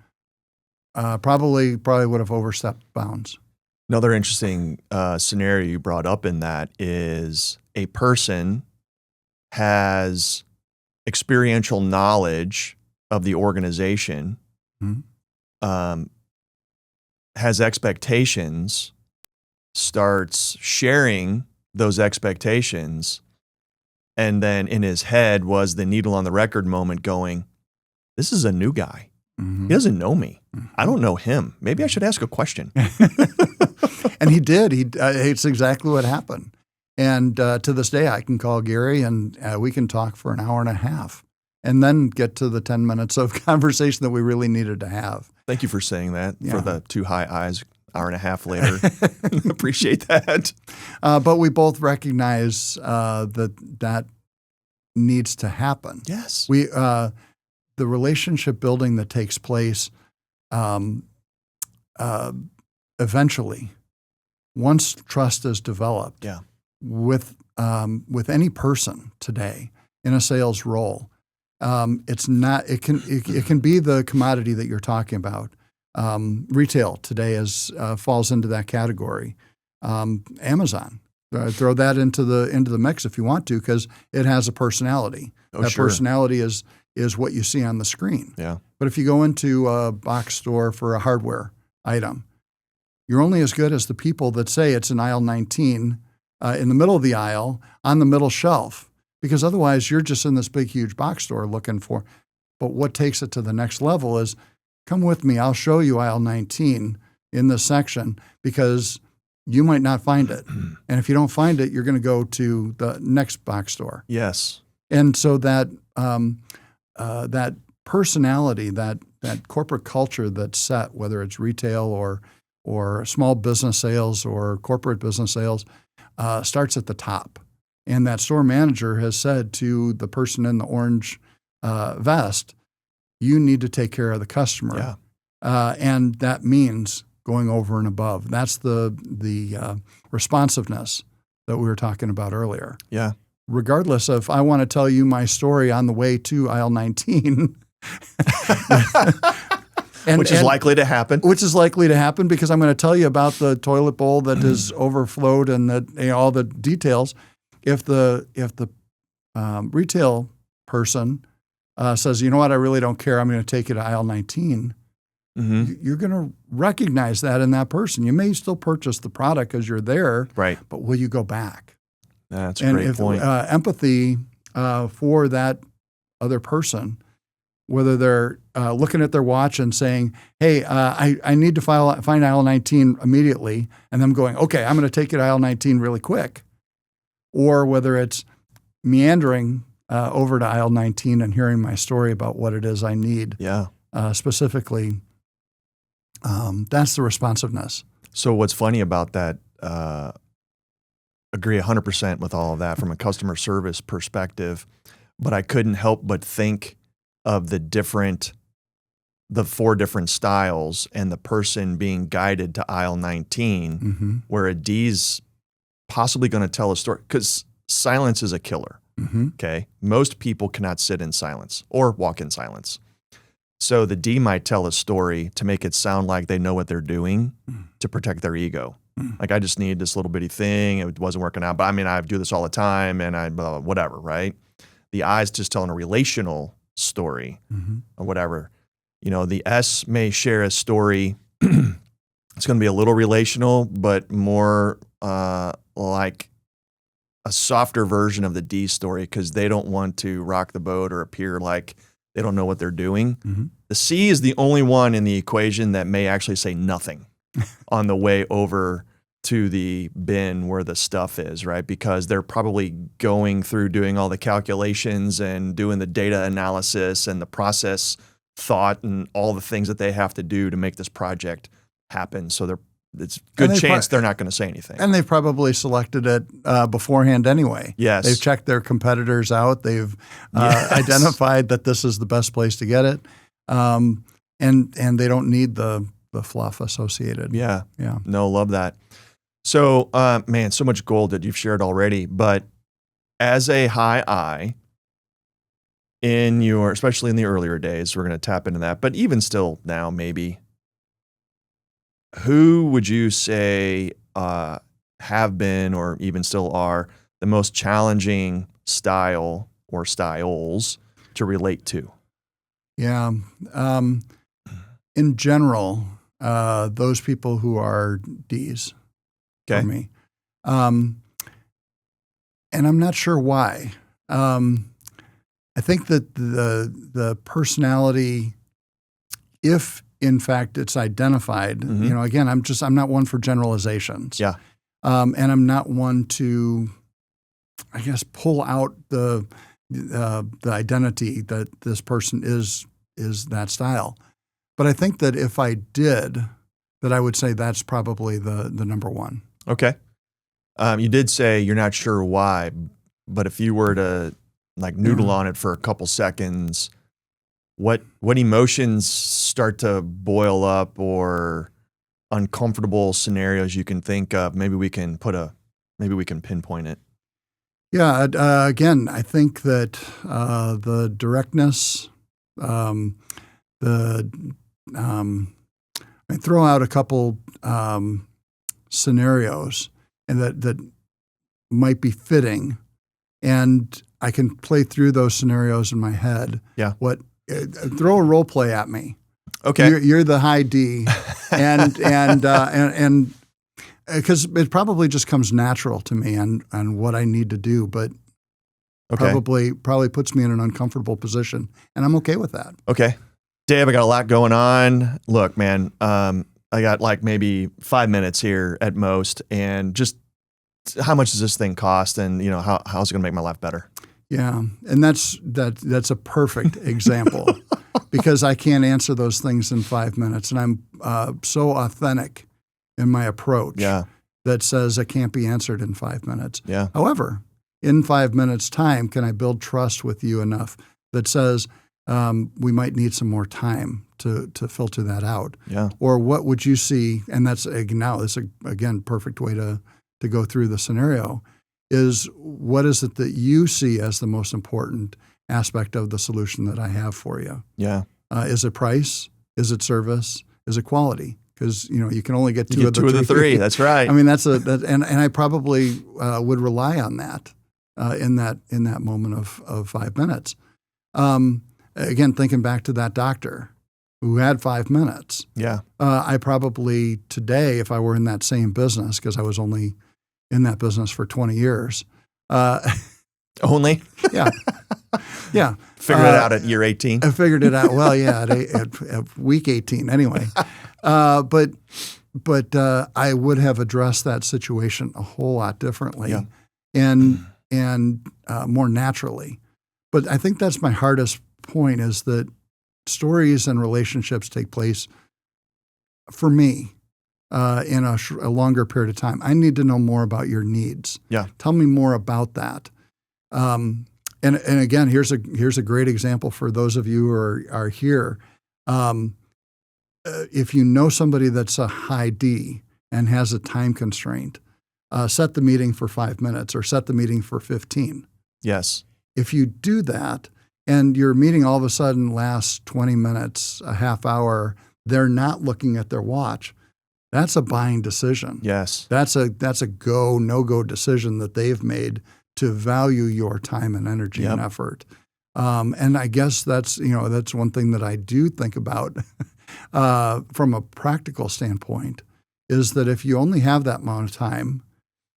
probably would have overstepped bounds. Another interesting scenario you brought up in that is a person has experiential knowledge of the organization, has expectations, starts sharing those expectations, and then in his head was the needle on the record moment going, this is a new guy. He doesn't know me. I don't know him. Maybe I should ask a question. And he did. It's exactly what happened. And to this day, I can call Gary and we can talk for an hour and a half and then get to the 10 minutes of conversation that we really needed to have. Thank you for saying that for the two high eyes, hour and a half later. Appreciate that. But we both recognize that needs to happen. Yes. The relationship building that takes place eventually, once trust is developed with any person today in a sales role, it's not. It can be the commodity that you're talking about. Retail today falls into that category. Amazon, throw that into the mix if you want to, because it has a personality. Personality is what you see on the screen. Yeah. But if you go into a box store for a hardware item, you're only as good as the people that say it's in aisle 19 in the middle of the aisle on the middle shelf, because otherwise you're just in this big, huge box store looking for. But what takes it to the next level is, come with me, I'll show you aisle 19 in this section, because you might not find it. And if you don't find it, you're going to go to the next box store. Yes. And so that that personality, that corporate culture that's set, whether it's retail or small business sales or corporate business sales, starts at the top. And that store manager has said to the person in the orange vest, you need to take care of the customer. Yeah. And that means going over and above. That's the responsiveness that we were talking about earlier. Yeah. Regardless of, I want to tell you my story on the way to aisle 19. Which is likely to happen. Which is likely to happen because I'm going to tell you about the toilet bowl that is overflowed and all the details. If the retail person says, you know what, I really don't care, I'm going to take you to aisle 19, you're going to recognize that in that person. You may still purchase the product because you're there, right? But will you go back? That's a great point. Empathy for that other person, whether they're looking at their watch and saying, hey, I need to find aisle 19 immediately, and them going, okay, I'm going to take you to aisle 19 really quick, or whether it's meandering over to aisle 19 and hearing my story about what it is I need. Yeah. Specifically, that's the responsiveness. So what's funny about that, agree 100% with all of that from a customer service perspective, but I couldn't help but think of the 4 different styles and the person being guided to aisle 19, where a D's possibly going to tell a story, because silence is a killer. Okay. Most people cannot sit in silence or walk in silence. So the D might tell a story to make it sound like they know what they're doing to protect their ego. Like, I just need this little bitty thing. It wasn't working out, but I mean, I do this all the time and I, blah, blah, whatever, right? The I's just telling a relational story or whatever. You know, the S may share a story. It's going to be a little relational, but more like a softer version of the D story, because they don't want to rock the boat or appear like they don't know what they're doing. The C is the only one in the equation that may actually say nothing on the way over to the bin where the stuff is, right? Because they're probably going through doing all the calculations and doing the data analysis and the process thought and all the things that they have to do to make this project happen. So it's a good chance they're not going to say anything. And they've probably selected it beforehand anyway. Yes. They've checked their competitors out. They've identified that this is the best place to get it. And they don't need the fluff associated. Yeah. No, love that. So, man, so much gold that you've shared already. But as a high I, especially in the earlier days, we're going to tap into that. But even still now, maybe, who would you say have been or even still are the most challenging style or styles to relate to? Yeah. In general, those people who are D's for me. And I'm not sure why. I think that the personality, if in fact it's identified, you know, again, I'm not one for generalizations. Yeah. And I'm not one to, I guess, pull out the identity that this person is that style. But I think that if I did, that I would say that's probably the number one. Okay. You did say you're not sure why, but if you were to like noodle on it for a couple seconds, what emotions start to boil up, or uncomfortable scenarios you can think of? Maybe we can pinpoint it. Yeah. Again, I think that the directness, I throw out a couple scenarios and that might be fitting, and I can play through those scenarios in my head. Yeah. Throw a role play at me. Okay. You're the high D, and because it probably just comes natural to me and what I need to do, but probably puts me in an uncomfortable position, and I'm okay with that. Okay. Dave, I got a lot going on. Look, man, I got like maybe 5 minutes here at most, and just how much does this thing cost, and you know how's it going to make my life better? Yeah, and that's a perfect example because I can't answer those things in 5 minutes, and I'm so authentic in my approach that says it can't be answered in 5 minutes. Yeah. However, in 5 minutes' time, can I build trust with you enough that says we might need some more time to filter that out? Yeah. Or what would you see? And that's again perfect way to go through the scenario. Is what is it that you see as the most important aspect of the solution that I have for you? Yeah. Is it price? Is it service? Is it quality? Because you can only get two of the three. That's right. I mean, and I probably would rely on that in that moment of 5 minutes. Again, thinking back to that doctor who had 5 minutes. Yeah. I probably today, if I were in that same business, because I was only in that business for 20 years, Only? Yeah. Yeah. Figured it out at year 18? I figured it out. Well, yeah, at week 18 anyway. But I would have addressed that situation a whole lot differently and more naturally. But I think that's my hardest point, is that stories and relationships take place, for me, in a longer period of time. I need to know more about your needs. Yeah. Tell me more about that. And again, here's a great example for those of you who are here. If you know somebody that's a high D and has a time constraint, set the meeting for 5 minutes or set the meeting for 15. Yes. If you do that and your meeting all of a sudden lasts 20 minutes, a half hour, they're not looking at their watch, that's a buying decision. Yes. That's a go, no-go decision that they've made to value your time and energy and effort. And I guess that's one thing that I do think about from a practical standpoint, is that if you only have that amount of time,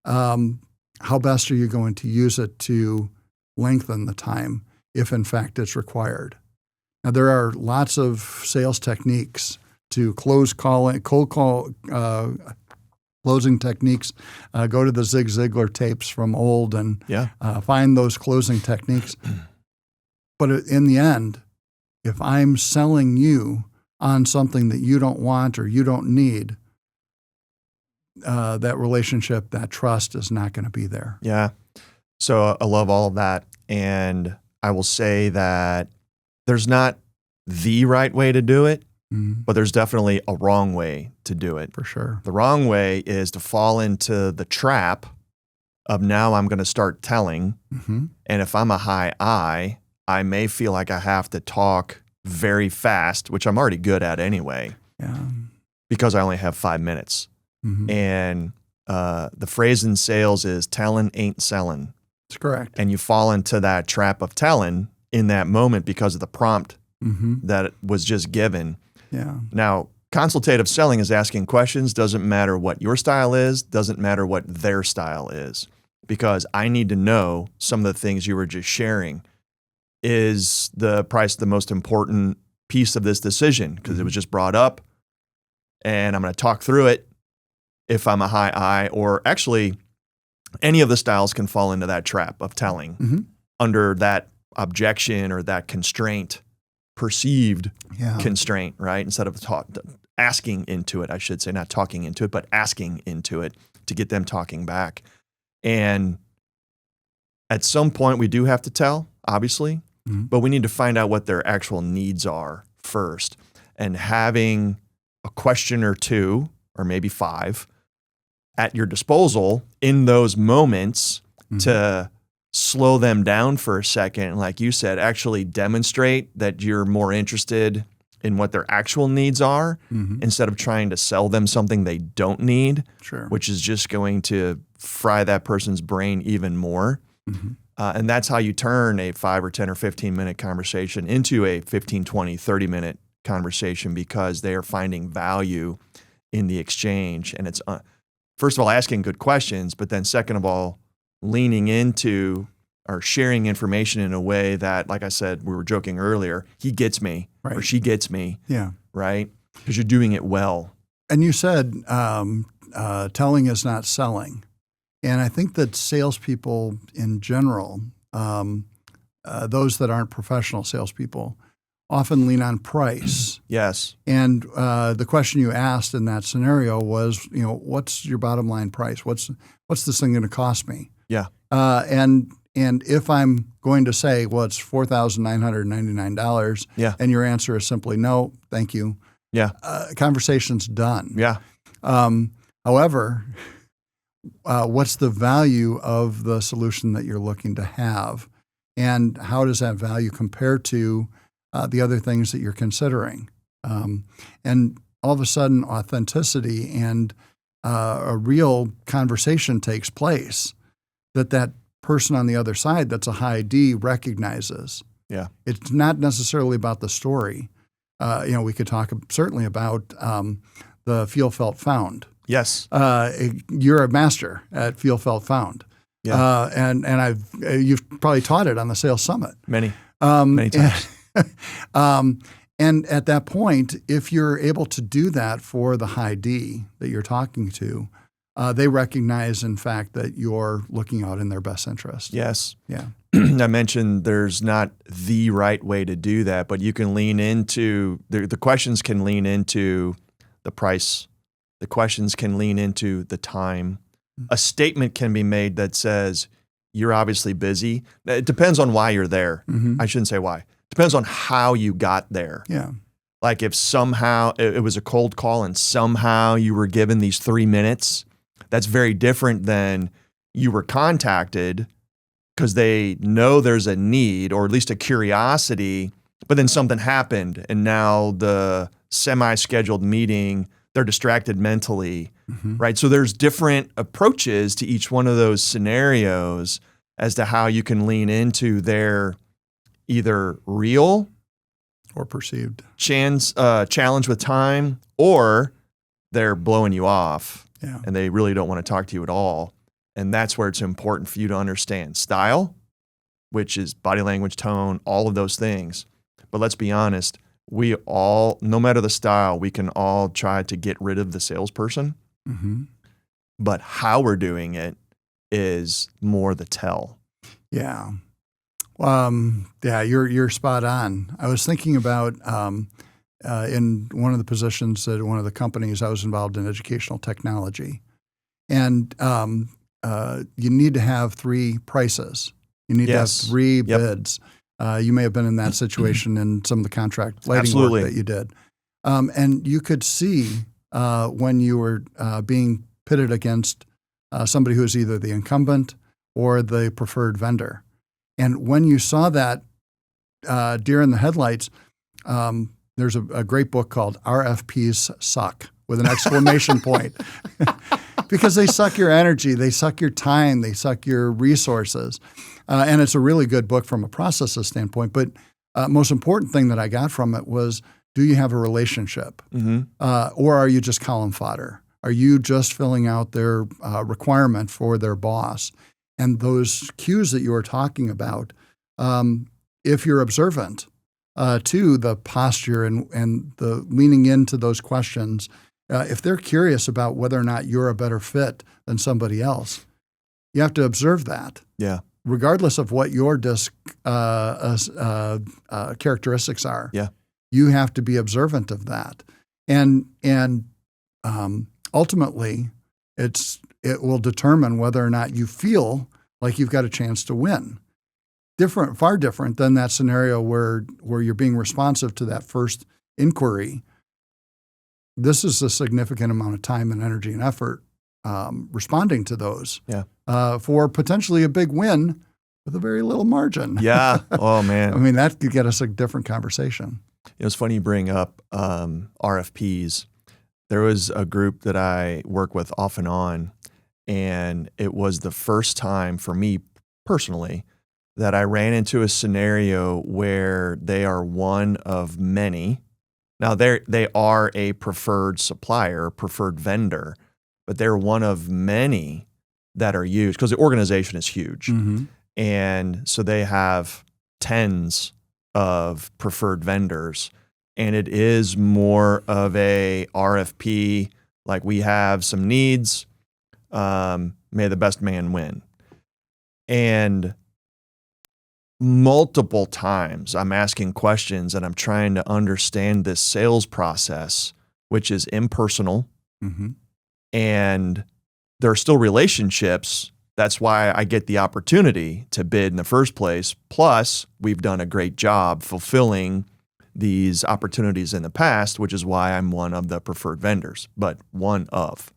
how best are you going to use it to lengthen the time if in fact it's required? Now, there are lots of sales techniques to cold call, closing techniques. Go to the Zig Ziglar tapes from old and find those closing techniques. But in the end, if I'm selling you on something that you don't want or you don't need, that relationship, that trust is not going to be there. Yeah. So I love all of that. And I will say that there's not the right way to do it, but there's definitely a wrong way to do it. For sure. The wrong way is to fall into the trap of, now I'm going to start telling. And if I'm a high I may feel like I have to talk very fast, which I'm already good at anyway, because I only have 5 minutes. And the phrase in sales is telling ain't selling. That's correct. And you fall into that trap of telling in that moment because of the prompt that was just given. Yeah. Now, consultative selling is asking questions. Doesn't matter what your style is, doesn't matter what their style is, because I need to know some of the things you were just sharing. Is the price the most important piece of this decision? Because it was just brought up, and I'm going to talk through it if I'm a high I, or actually any of the styles can fall into that trap of telling under that objection or that constraint, perceived constraint, right? Instead of asking into it, I should say, not talking into it, but asking into it to get them talking back. And at some point we do have to tell, obviously, but we need to find out what their actual needs are first. And having a question or two, or maybe 5, at your disposal in those moments to slow them down for a second. And like you said, actually demonstrate that you're more interested in what their actual needs are instead of trying to sell them something they don't need, which is just going to fry that person's brain even more. And that's how you turn a 5 or 10 or 15 minute conversation into a 15, 20, 30 minute conversation, because they are finding value in the exchange. And it's, first of all, asking good questions, but then second of all, leaning into or sharing information in a way that, like I said, we were joking earlier, he gets me or she gets me, right? Because you're doing it well. And you said telling is not selling. And I think that salespeople in general, those that aren't professional salespeople, often lean on price. Yes. And the question you asked in that scenario was, what's your bottom line price? What's this thing going to cost me? Yeah. And if I'm going to say, well, it's $4,999, and your answer is simply no, thank you. Yeah. Conversation's done. Yeah. However, what's the value of the solution that you're looking to have, and how does that value compare to the other things that you're considering? And all of a sudden, authenticity and a real conversation takes place that person on the other side that's a high D recognizes. Yeah. It's not necessarily about the story. We could talk certainly about the feel, felt, found. Yes. You're a master at feel, felt, found. Yeah. And you've probably taught it on the Sales Summit. Many times. And at that point, if you're able to do that for the high D that you're talking to, they recognize, in fact, that you're looking out in their best interest. Yes. Yeah. I mentioned there's not the right way to do that, but you can lean into, the questions can lean into the price. The questions can lean into the time. A statement can be made that says, you're obviously busy. It depends on why you're there. Mm-hmm. I shouldn't say why. It depends on how you got there. Yeah. Like if somehow it was a cold call and somehow you were given these 3 minutes, that's very different than you were contacted because they know there's a need or at least a curiosity, but then something happened and now the semi-scheduled meeting, they're distracted mentally, right? So there's different approaches to each one of those scenarios as to how you can lean into their either real or perceived challenge with time, or they're blowing you off and they really don't want to talk to you at all. And that's where it's important for you to understand style, which is body language, tone, all of those things. But let's be honest, we all, no matter the style, we can all try to get rid of the salesperson. Mm-hmm. But how we're doing it is more the tell. Yeah. You're spot on. I was thinking about in one of the positions at one of the companies, I was involved in educational technology. And you need to have 3 prices. You need to have 3 bids. You may have been in that situation in some of the contract lighting work that you did. And you could see when you were being pitted against somebody who was either the incumbent or the preferred vendor. And when you saw that deer in the headlights, there's a great book called RFPs Suck with an exclamation point. Because they suck your energy, they suck your time, they suck your resources. And it's a really good book from a processes standpoint. But most important thing that I got from it was, do you have a relationship? Or are you just column fodder? Are you just filling out their requirement for their boss? And those cues that you were talking about, if you're observant to the posture and the leaning into those questions, if they're curious about whether or not you're a better fit than somebody else, you have to observe that. Yeah. Regardless of what your DISC characteristics are. Yeah. You have to be observant of that. And ultimately, it will determine whether or not you feel like you've got a chance to win. Far different than that scenario where you're being responsive to that first inquiry. This is a significant amount of time and energy and effort responding to those for potentially a big win with a very little margin. Yeah. Oh, man. I mean, that could get us a different conversation. It was funny you bring up RFPs. There was a group that I work with off and on, and it was the first time for me personally that I ran into a scenario where they are one of many. Now, they are a preferred supplier, preferred vendor, but they're one of many that are used because the organization is huge. And so they have tens of preferred vendors. And it is more of a RFP, like we have some needs, may the best man win. And multiple times I'm asking questions and I'm trying to understand this sales process, which is impersonal. And there are still relationships. That's why I get the opportunity to bid in the first place. Plus, we've done a great job fulfilling these opportunities in the past, which is why I'm one of the preferred vendors, but one of.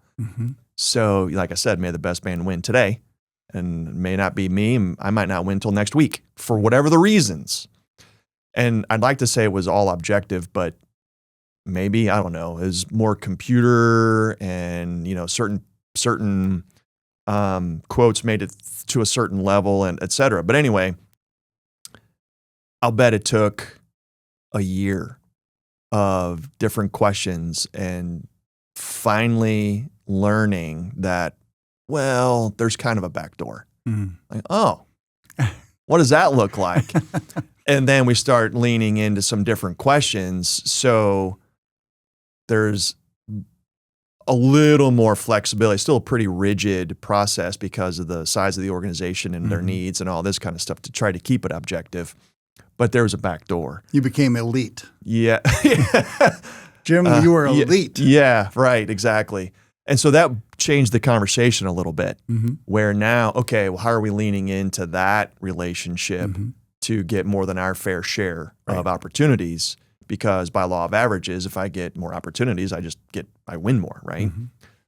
So, like I said, may the best man win today. And it may not be me. I might not win till next week for whatever the reasons. And I'd like to say it was all objective, but maybe, I don't know, is more computer and, certain quotes made it to a certain level and et cetera. But anyway, I'll bet it took a year of different questions and finally learning that, well, there's kind of a back door. Like, oh, what does that look like? And then we start leaning into some different questions. So there's a little more flexibility, still a pretty rigid process because of the size of the organization and their needs and all this kind of stuff to try to keep it objective. But there was a back door. You became elite. Yeah. Jim, you were elite. Yeah, right, exactly. And so that changed the conversation a little bit, where now, okay, well, how are we leaning into that relationship to get more than our fair share of opportunities? Because by law of averages, if I get more opportunities, I win more, right?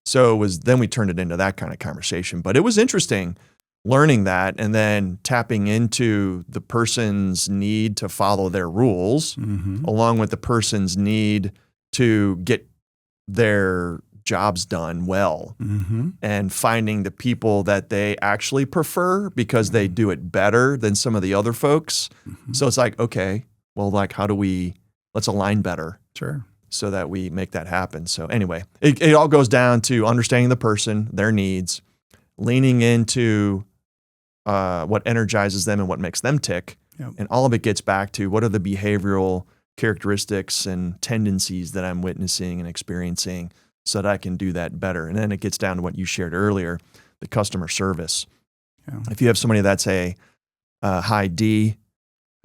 So then we turned it into that kind of conversation. But it was interesting learning that and then tapping into the person's need to follow their rules along with the person's need to get their jobs done well and finding the people that they actually prefer because they do it better than some of the other folks. So it's like, okay, well, like, let's align better. Sure. So that we make that happen. So anyway, it all goes down to understanding the person, their needs, leaning into what energizes them and what makes them tick. And all of it gets back to what are the behavioral characteristics and tendencies that I'm witnessing and experiencing so that I can do that better. And then it gets down to what you shared earlier, the customer service. If you have somebody that's a high D,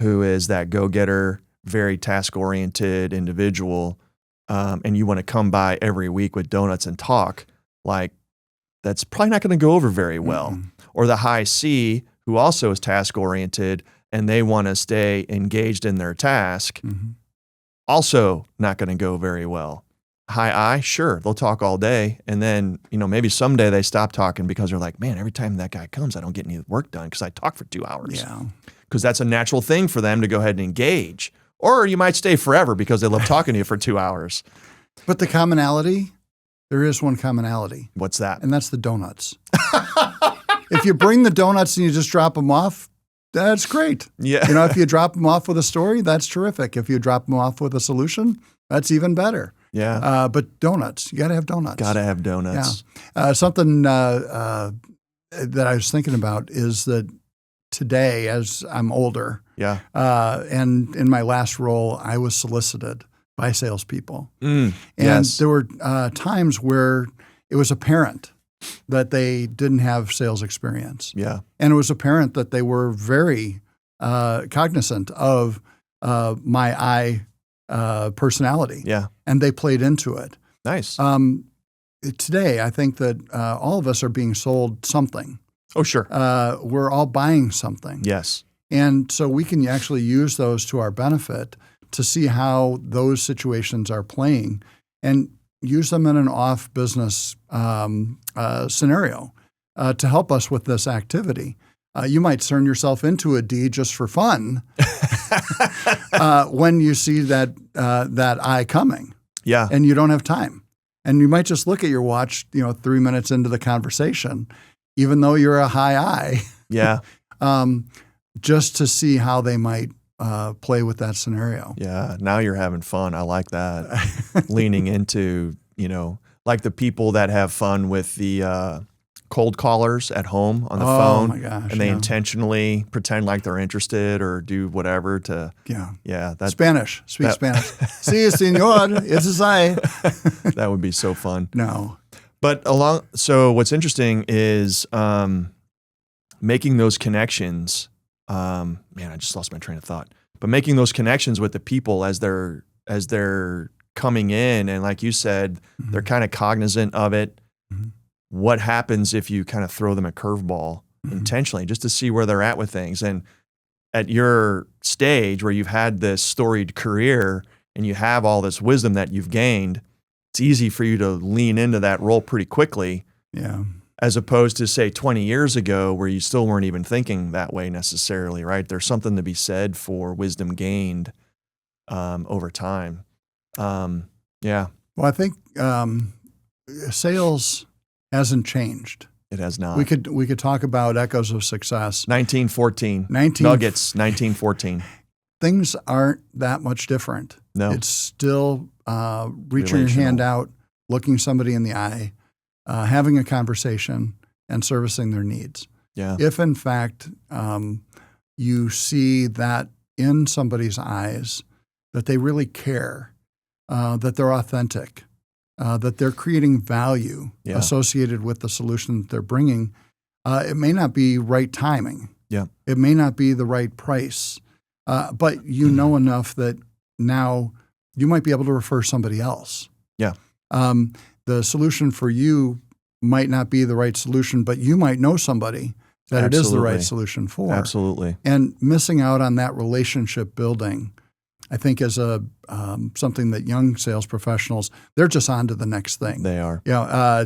who is that go-getter, very task-oriented individual, and you want to come by every week with donuts and talk, like, that's probably not going to go over very well. Or the high C, who also is task-oriented, and they want to stay engaged in their task, also not going to go very well. High I, sure, they'll talk all day, and then, maybe someday they stop talking because they're like, man, every time that guy comes, I don't get any work done because I talk for 2 hours. Because that's a natural thing for them to go ahead and engage. Or you might stay forever because they love talking to you for 2 hours. But the commonality, there is one commonality. What's that? And that's the donuts. If you bring the donuts and you just drop them off, that's great. Yeah. If you drop them off with a story, that's terrific. If you drop them off with a solution, that's even better. Yeah. But donuts, you got to have donuts. Got to have donuts. Something that I was thinking about is that today, as I'm older, and in my last role, I was solicited by salespeople. And there were times where it was apparent that they didn't have sales experience. And it was apparent that they were very cognizant of my personality. And they played into it. Nice. Today, I think that all of us are being sold something. Oh, sure. We're all buying something. Yes. And so we can actually use those to our benefit to see how those situations are playing and use them in an off-business scenario to help us with this activity. You might turn yourself into a D just for fun when you see that I coming. And you don't have time. And you might just look at your watch, 3 minutes into the conversation, even though you're a high I, just to see how they might play with that scenario. Yeah, now you're having fun. I like that. Leaning into, like the people that have fun with the cold callers at home on the phone. Oh my gosh. And they intentionally pretend like they're interested or do whatever to. That's Spanish. Speak Spanish. Sí, señor. It's I. That would be so fun. No. But so what's interesting is making those connections. Man, I just lost my train of thought. But making those connections with the people as they're coming in, and like you said, they're kind of cognizant of it. What happens if you kind of throw them a curveball intentionally, just to see where they're at with things? And at your stage where you've had this storied career and you have all this wisdom that you've gained, it's easy for you to lean into that role pretty quickly. As opposed to, say, 20 years ago where you still weren't even thinking that way necessarily, right? There's something to be said for wisdom gained over time. Well, I think sales hasn't changed. It has not. We could talk about echoes of success. 1914. Nuggets, 1914. Things aren't that much different. No. It's still reaching your hand out, looking somebody in the eye, having a conversation, and servicing their needs. Yeah. If in fact you see that in somebody's eyes, that they really care, that they're authentic, that they're creating value associated with the solution that they're bringing, it may not be right timing. Yeah. It may not be the right price, but you know enough that now you might be able to refer somebody else. Yeah. The solution for you might not be the right solution, but you might know somebody that it is the right solution for. Absolutely. And missing out on that relationship building, I think, is something that young sales professionals, they're just on to the next thing. They are.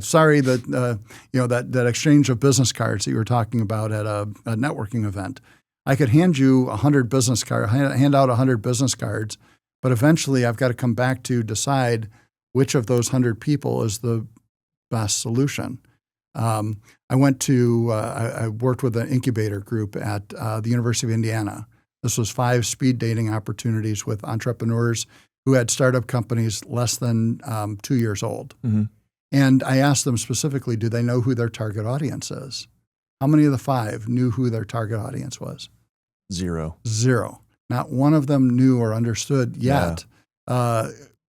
Sorry that that exchange of business cards that you were talking about at a networking event. I could hand you 100 business cards, hand out 100 business cards, but eventually I've got to come back to decide which of those 100 people is the best solution. I worked with an incubator group at the University of Indiana. This was 5 speed dating opportunities with entrepreneurs who had startup companies less than 2 years old. Mm-hmm. And I asked them specifically, do they know who their target audience is? How many of the 5 knew who their target audience was? 0. Not one of them knew or understood yet,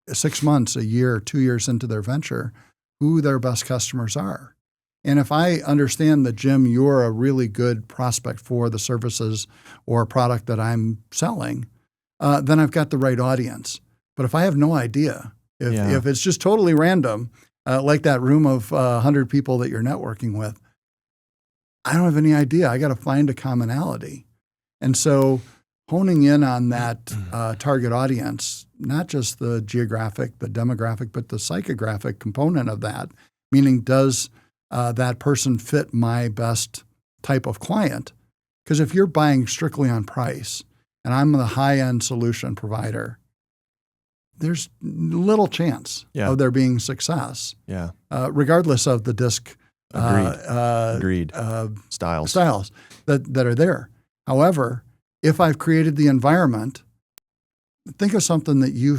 6 months, a year, 2 years into their venture, who their best customers are. And if I understand that, Jim, you're a really good prospect for the services or product that I'm selling, then I've got the right audience. But if I have no idea, if it's just totally random, like that room of 100 people that you're networking with, I don't have any idea. I got to find a commonality. And so honing in on that target audience, not just the geographic, the demographic, but the psychographic component of that, meaning does that person fit my best type of client? Because if you're buying strictly on price and I'm the high-end solution provider, there's little chance of there being success, regardless of the disc Agreed. Styles that are there. However, if I've created the environment, think of something that you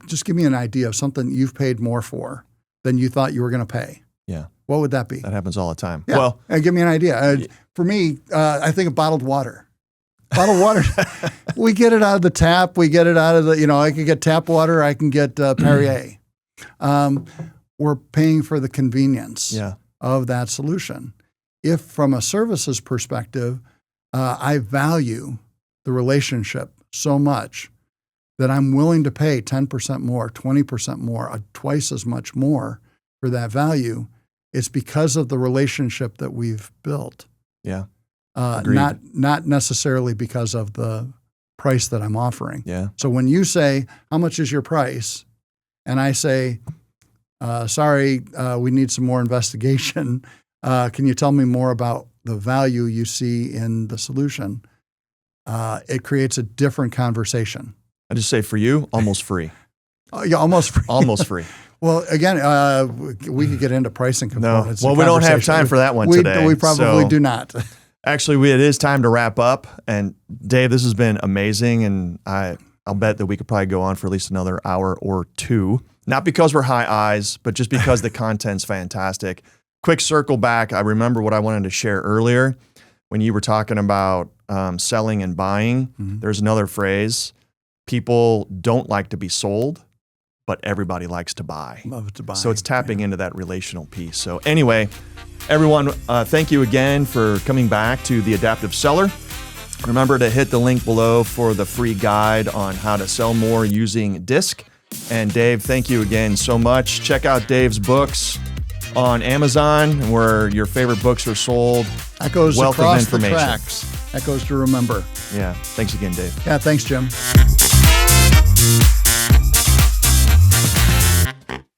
just give me an idea of something you've paid more for than you thought you were going to pay. Yeah. What would that be? That happens all the time. Yeah. Well, give me an idea. For me, I think of bottled water. Bottled water, we get it out of the tap. We get it out of the, I can get tap water. I can get Perrier. We're paying for the convenience of that solution. If from a services perspective, I value the relationship so much that I'm willing to pay 10% more, 20% more, twice as much more for that value, it's because of the relationship that we've built. Yeah. Not necessarily because of the price that I'm offering. Yeah. So when you say, how much is your price? And I say, sorry, we need some more investigation. Can you tell me more about the value you see in the solution? It creates a different conversation. I just say for you, almost free. Almost free. Almost free. Well, again, we could get into pricing components. No. Well, we don't have time for that one today. We probably do not. Actually, it is time to wrap up. And Dave, this has been amazing. And I'll bet that we could probably go on for at least another hour or two. Not because we're high eyes, but just because the content's fantastic. Quick circle back. I remember what I wanted to share earlier when you were talking about selling and buying. Mm-hmm. There's another phrase. People don't like to be sold, but everybody likes to buy. Love to buy. So it's tapping into that relational piece. So anyway, everyone, thank you again for coming back to The Adaptive Seller. Remember to hit the link below for the free guide on how to sell more using DISC. And Dave, thank you again so much. Check out Dave's books on Amazon, where your favorite books are sold. That goes Wealth across of information. The tracks. That goes to remember. Yeah. Thanks again, Dave. Yeah. Thanks, Jim.